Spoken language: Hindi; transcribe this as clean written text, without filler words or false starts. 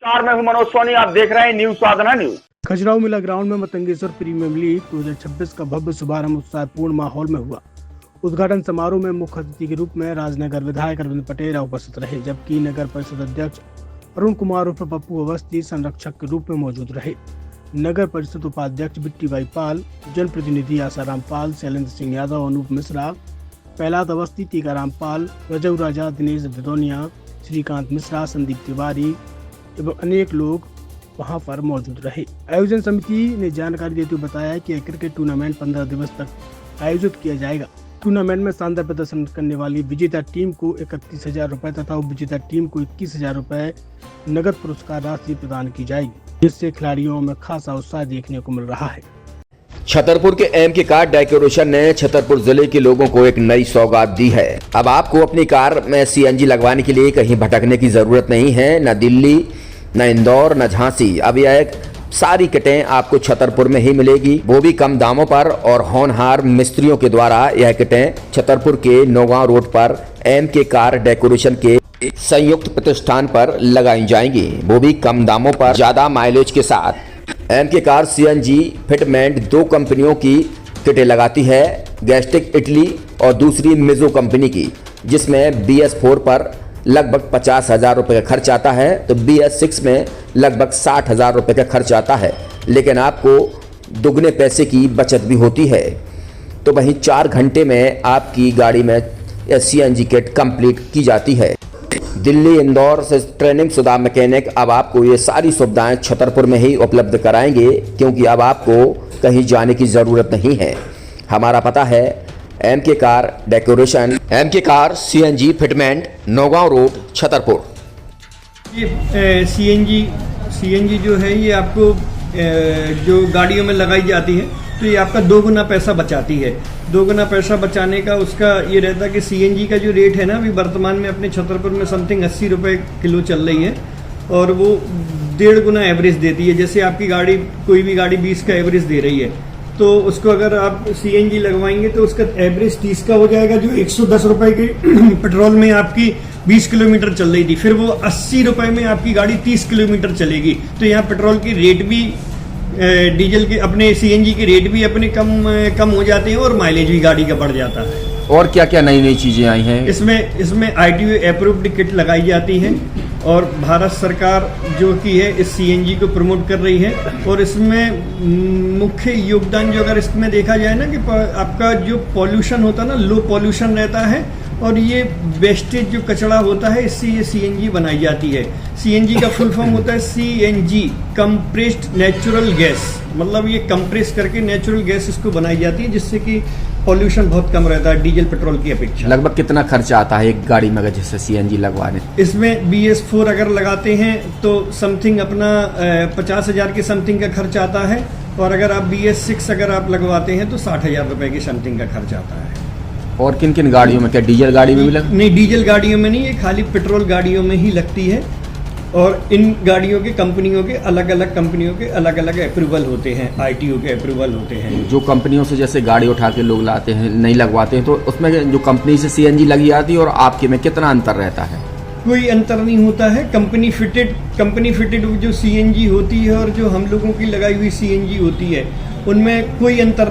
मैं हूं मनोज सोनी, आप देख रहे हैं न्यूज साधना न्यूज। खजुराहो मेला ग्राउंड में मतंगेश्वर प्रीमियर लीग 2026 का भव्य शुभारंभ उत्साहपूर्ण माहौल में हुआ। उद्घाटन समारोह में मुख्य अतिथि के रूप में राजनगर विधायक अरविंद पटेल उपस्थित रहे, जबकि नगर परिषद अध्यक्ष अरुण कुमार उर्फ पप्पू अवस्थी संरक्षक के रूप में मौजूद रहे। नगर परिषद उपाध्यक्ष बिट्टी बाई पाल, जनप्रतिनिधि आसाराम पाल, शैलेंद्र सिंह यादव, अनूप मिश्रा, प्रहलाद अवस्थी, टीकाराम पाल, रजऊ राजा, दिनेश भदौनिया, श्रीकांत मिश्रा, संदीप तिवारी एवं अनेक लोग वहां पर मौजूद रहे। आयोजन समिति ने जानकारी देते हुए बताया कि क्रिकेट टूर्नामेंट 15 दिवस तक आयोजित किया जाएगा। टूर्नामेंट में शानदार प्रदर्शन करने वाली विजेता टीम को 31,000 रुपए तथा उपविजेता टीम को 21,000 रुपए नगद पुरस्कार राशि प्रदान की जाएगी, जिससे खिलाड़ियों में खासा उत्साह देखने को मिल रहा है। छतरपुर के एमके कार डेकोरेशन ने छतरपुर जिले के लोगों को एक नई सौगात दी है। अब आपको अपनी कार में सीएनजी लगवाने के लिए कहीं भटकने की जरूरत नहीं है, न दिल्ली, न इंदौर, न झांसी। अब यह सारी किटें आपको छतरपुर में ही मिलेगी, वो भी कम दामों पर। और होनहार मिस्त्रियों के द्वारा यह किटें छतरपुर के नौगांव रोड पर एमके कार डेकोरेशन के संयुक्त प्रतिष्ठान पर लगाई जाएंगी, वो भी कम दामों पर, ज्यादा माइलेज के साथ। एमके कार सीएनजी फिटमेंट 2 कंपनियों की किटें लगाती है, गैस्टिक इटली और दूसरी मिजो कंपनी की, जिसमें BS4 पर लगभग 50,000 रुपये का खर्च आता है, तो BS6 में लगभग 60,000 रुपये का खर्च आता है, लेकिन आपको दुगने पैसे की बचत भी होती है। तो वहीं 4 घंटे में आपकी गाड़ी में सीएनजी किट कंप्लीट की जाती है। दिल्ली, इंदौर से ट्रेनिंग शुदा मैकेनिक अब आपको ये सारी सुविधाएं छतरपुर में ही उपलब्ध कराएंगे, क्योंकि अब आपको कहीं जाने की ज़रूरत नहीं है। हमारा पता है MK car decoration, MK car CNG fitment, Naugaon road, Chhatarpur. ये सीएनजी जो है ये आपको जो गाड़ियों में लगाई जाती है, तो ये आपका 2 गुना पैसा बचाती है। 2 गुना पैसा बचाने का उसका ये रहता है कि सीएनजी का जो रेट है ना, अभी वर्तमान में अपने छतरपुर में समथिंग 80 रुपये किलो चल रही है, और वो 1.5 गुना एवरेज देती है। जैसे आपकी गाड़ी, कोई भी गाड़ी 20 का एवरेज दे रही है, तो उसको अगर आप सीएनजी लगवाएंगे तो उसका एवरेज 30 का हो जाएगा। जो 110 रुपए के पेट्रोल में आपकी 20 किलोमीटर चल रही थी, फिर वो 80 रुपए में आपकी गाड़ी 30 किलोमीटर चलेगी। तो यहाँ पेट्रोल की रेट भी, डीजल के, अपने सीएनजी के रेट भी अपने कम हो जाते हैं, और माइलेज भी गाड़ी का बढ़ जाता है। और क्या क्या नई नई चीजें आई हैं? इसमें ITO अप्रूव्ड किट लगाई जाती है, और भारत सरकार जो की है इस सीएनजी को प्रमोट कर रही है। और इसमें मुख्य योगदान जो अगर इसमें देखा जाए ना, कि आपका जो पॉल्यूशन होता है ना, लो पॉल्यूशन रहता है, और ये वेस्टेज जो कचरा होता है, इससे ये सीएनजी बनाई जाती है। सीएनजी का फुल फॉर्म होता है CNG, कंप्रेस्ड नेचुरल गैस, मतलब ये कंप्रेस करके नेचुरल गैस इसको बनाई जाती है, जिससे कि पॉल्यूशन बहुत कम रहता है डीजल पेट्रोल की अपेक्षा। लगभग कितना खर्चा आता है एक गाड़ी में जिससे सीएनजी लगवाने? इसमें BS4 अगर लगाते हैं तो समथिंग अपना 50,000 के समथिंग का खर्च आता है, और अगर आप BS6 अगर आप लगवाते हैं तो 60,000 रुपए की समथिंग का खर्च आता है। और किन किन गाड़ियों में? क्या डीजल गाड़ी में भी नहीं, डीजल गाड़ियों में नहीं, ये खाली पेट्रोल गाड़ियों में ही लगती है। और इन गाड़ियों के कंपनियों के अलग अलग अप्रूवल होते हैं, ITO के अप्रूवल होते हैं। जो कंपनियों से जैसे गाड़ी उठा के लोग लाते हैं, नहीं लगवाते हैं, तो उसमें जो कंपनी से सीएनजी लगी आती है और आपके में कितना अंतर रहता है? कोई अंतर नहीं होता है। कंपनी फिटेड जो सीएनजी होती है और जो हम लोगों की लगाई हुई सीएनजी होती है, उनमें कोई अंतर